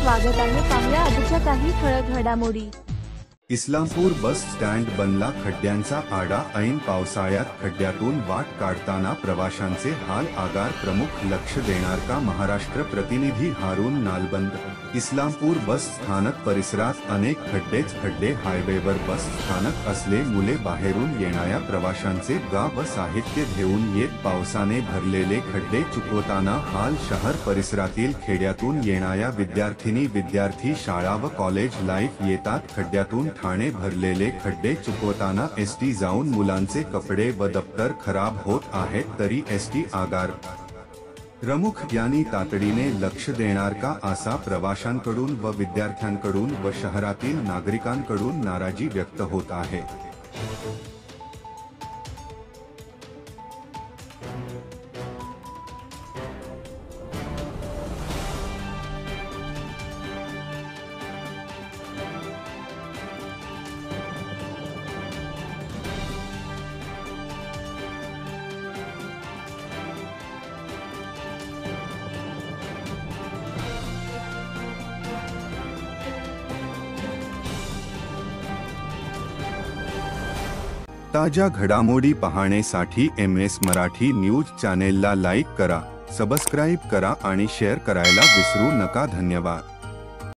स्वागत आहे। पाहूया आजच्या काही ठळक घडामोडी। इस्लामपूर बस स्टँड बनला खड्ड्यांचा आडा। ऐन पावसाळ्यात खड्ड्यातून वाट काढताना प्रवाशांचे हाल। आगार प्रमुख लक्ष देणार का? महाराष्ट्र प्रतिनिधी हारून नालबंद। इस्लामपूर बस स्थानक परिसरात अनेक खड्डे हायवेवर बस स्थानक असले मुले बाहेरून येणाऱ्या प्रवाशांचे व साहित्य घेऊन येत पावसाने भरलेले खड्डे चुकवताना हाल। शहर परिसरातील खेड्यातून येणाऱ्या विद्यार्थी शाळा व कॉलेज लाईफ येतात। खड्ड्यातून ठाणे भरलेले खड्डे चुकवताना एसटी जाऊन मुलांचे कपडे व दप्तर खराब होत आहेत। तरी एसटी आगार प्रमुख यांनी तातडीने लक्ष देणार का, असा प्रवाशांकडून व विद्यार्थ्यांकडून व शहरातील नागरिकांकडून नाराजी व्यक्त होत आहे। ताज्या घडामोडी पाहण्यासाठी MS मराठी न्यूज चॅनेलला लाईक करा, सबस्क्राईब करा आणि शेअर करायला विसरू नका। धन्यवाद।